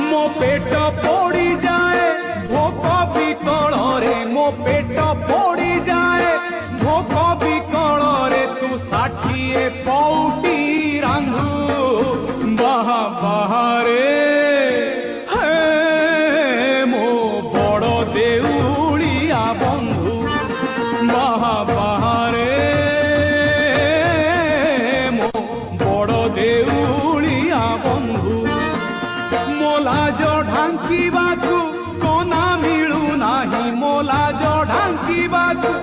मो पेट पोड़ी जाए भोक विकल रे, मो पेट पोड़ी जाए भोक विकल रे, तू 60 पौटी रांधु बाहा बाहारे हे मो बड़ देउलिया बंधु बाहा बाहारे मो बड़ देउलिया बंधु। मोलाज ढांकीबाकू कोना मिलू नाही, मोलाज ढांकीबाकू